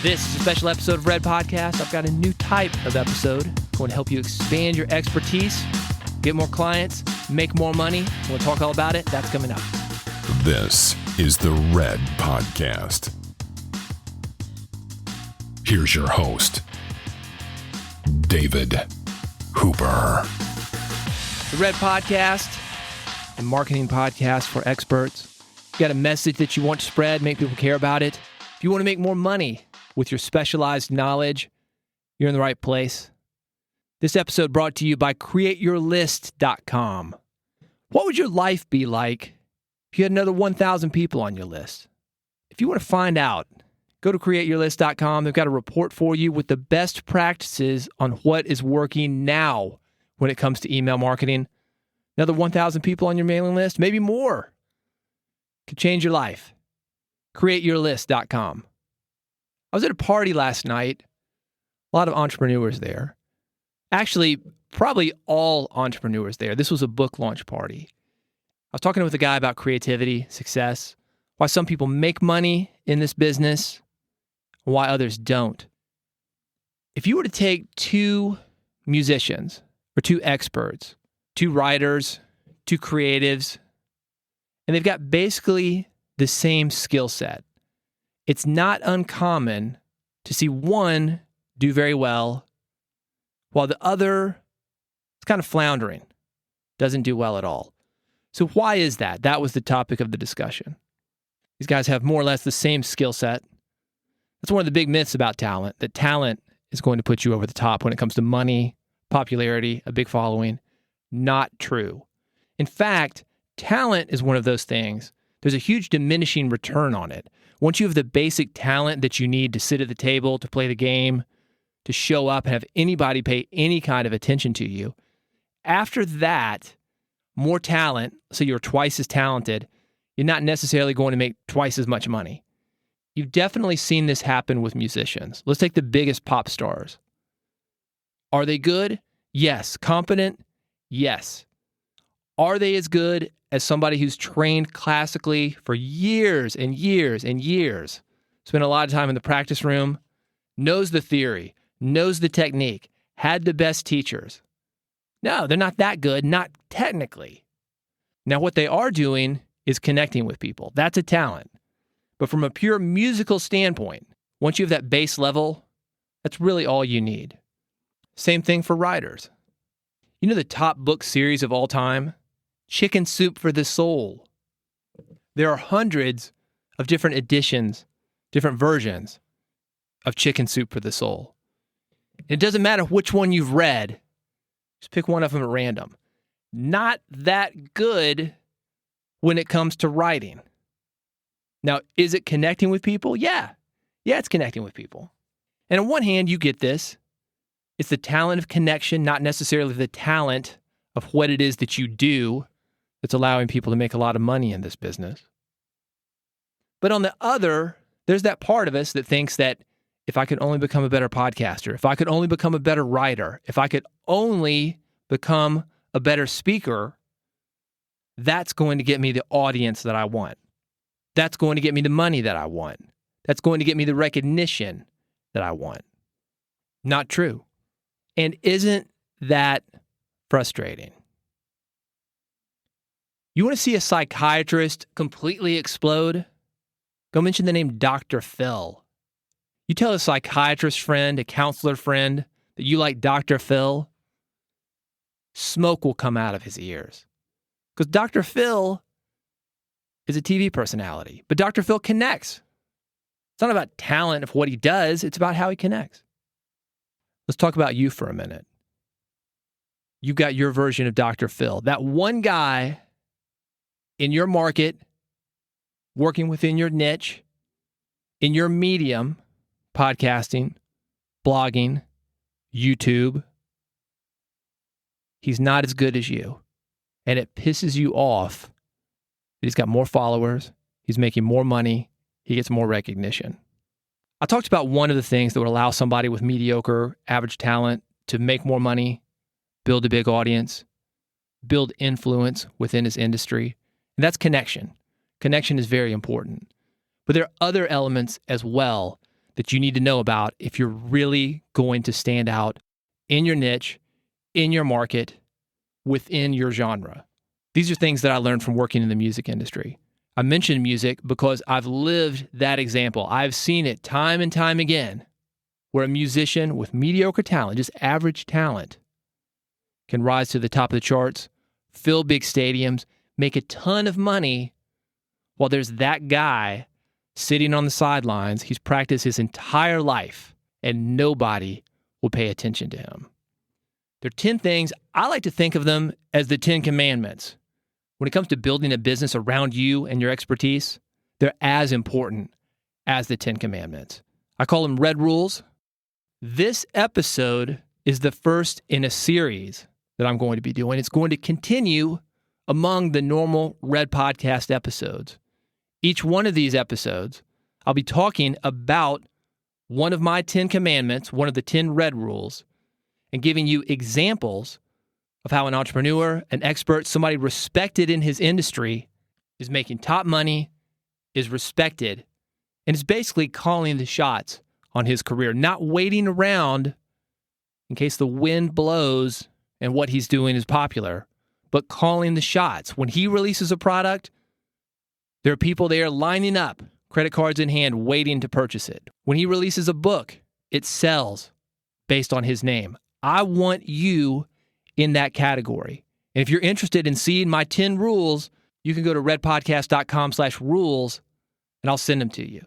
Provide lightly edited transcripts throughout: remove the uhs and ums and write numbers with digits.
This is a special episode of Red Podcast. I've got a new type of episode going to help you expand your expertise, get more clients, make more money. We'll talk all about it. That's coming up. This is the Red Podcast. Here's your host, David Hooper. The Red Podcast, a marketing podcast for experts. You got a message that you want to spread, make people care about it. If you want to make more money with your specialized knowledge, you're in the right place. This episode brought to you by createyourlist.com. What would your life be like if you had another 1,000 people on your list? If you want to find out, go to createyourlist.com. They've got a report for you with the best practices on what is working now when it comes to email marketing. Another 1,000 people on your mailing list, maybe more, could change your life. Createyourlist.com. I was at a party last night. A lot of entrepreneurs there. Actually, probably all entrepreneurs there. This was a book launch party. I was talking with a guy about creativity, success, why some people make money in this business, and why others don't. If you were to take two musicians or two experts, two writers, two creatives, and they've got basically the same skill set, it's not uncommon to see one do very well while the other is kind of floundering, doesn't do well at all. So why is that? That was the topic of the discussion. These guys have more or less the same skill set. That's one of the big myths about talent, that talent is going to put you over the top when it comes to money, popularity, a big following. Not true. In fact, talent is one of those things. There's a huge diminishing return on it. Once you have the basic talent that you need to sit at the table, to play the game, to show up and have anybody pay any kind of attention to you, after that, more talent, so you're twice as talented, you're not necessarily going to make twice as much money. You've definitely seen this happen with musicians. Let's take the biggest pop stars. Are they good? Yes. Competent? Yes. Are they as good as somebody who's trained classically for years and years and years, spent a lot of time in the practice room, knows the theory, knows the technique, had the best teachers? No, they're not that good, not technically. Now, what they are doing is connecting with people. That's a talent. But from a pure musical standpoint, once you have that base level, that's really all you need. Same thing for writers. You know the top book series of all time? Chicken Soup for the Soul. There are hundreds of different editions, different versions of Chicken Soup for the Soul. It doesn't matter which one you've read. Just pick one of them at random. Not that good when it comes to writing. Now, is it connecting with people? Yeah. Yeah, it's connecting with people. And on one hand, you get this. It's the talent of connection, not necessarily the talent of what it is that you do that's allowing people to make a lot of money in this business. But on the other, there's that part of us that thinks that if I could only become a better podcaster, if I could only become a better writer, if I could only become a better speaker, that's going to get me the audience that I want. That's going to get me the money that I want. That's going to get me the recognition that I want. Not true. And isn't that frustrating? You want to see a psychiatrist completely explode? Go mention the name Dr. Phil. You tell a psychiatrist friend, a counselor friend, that you like Dr. Phil, smoke will come out of his ears. Because Dr. Phil is a TV personality, but Dr. Phil connects. It's not about talent of what he does, it's about how he connects. Let's talk about you for a minute. You've got your version of Dr. Phil. That one guy in your market, working within your niche, in your medium, podcasting, blogging, YouTube, he's not as good as you. And it pisses you off that he's got more followers, he's making more money, he gets more recognition. I talked about one of the things that would allow somebody with mediocre, average talent to make more money, build a big audience, build influence within his industry. And that's connection. Connection is very important. But there are other elements as well that you need to know about if you're really going to stand out in your niche, in your market, within your genre. These are things that I learned from working in the music industry. I mentioned music because I've lived that example. I've seen it time and time again, where a musician with mediocre talent, just average talent, can rise to the top of the charts, fill big stadiums, make a ton of money, while there's that guy sitting on the sidelines. He's practiced his entire life, and nobody will pay attention to him. There are 10 things. I like to think of them as the 10 commandments. When it comes to building a business around you and your expertise, they're as important as the 10 commandments. I call them red rules. This episode is the first in a series that I'm going to be doing. It's going to continue among the normal Red Podcast episodes. Each one of these episodes, I'll be talking about one of my 10 commandments, one of the 10 red rules, and giving you examples of how an entrepreneur, an expert, somebody respected in his industry is making top money, is respected, and is basically calling the shots on his career, not waiting around in case the wind blows and what he's doing is popular, but calling the shots. When he releases a product, there are people there lining up, credit cards in hand, waiting to purchase it. When he releases a book, it sells based on his name. I want you in that category. And if you're interested in seeing my 10 rules, you can go to redpodcast.com/rules and I'll send them to you.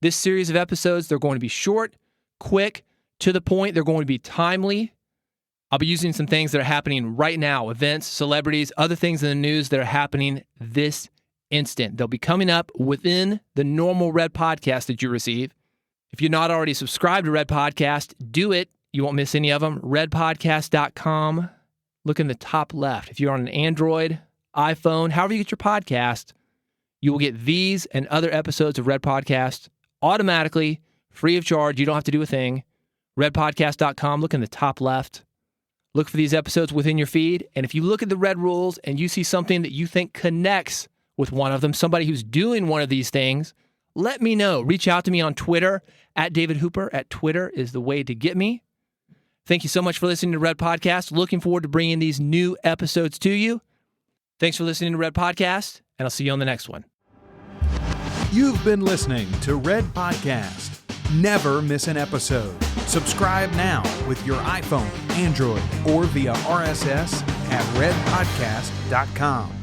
This series of episodes, they're going to be short, quick, to the point. They're going to be timely. I'll be using some things that are happening right now, events, celebrities, other things in the news that are happening this instant. They'll be coming up within the normal Red Podcast that you receive. If you're not already subscribed to Red Podcast, do it. You won't miss any of them. redpodcast.com. Look in the top left. If you're on an Android, iPhone, however you get your podcast, you will get these and other episodes of Red Podcast automatically, free of charge. You don't have to do a thing. redpodcast.com. Look in the top left. Look for these episodes within your feed. And if you look at the red rules and you see something that you think connects with one of them, somebody who's doing one of these things, let me know. Reach out to me on Twitter, @DavidHooper. Twitter is the way to get me. Thank you so much for listening to Red Podcast. Looking forward to bringing these new episodes to you. Thanks for listening to Red Podcast, and I'll see you on the next one. You've been listening to Red Podcast. Never miss an episode. Subscribe now with your iPhone, Android, or via RSS at redpodcast.com.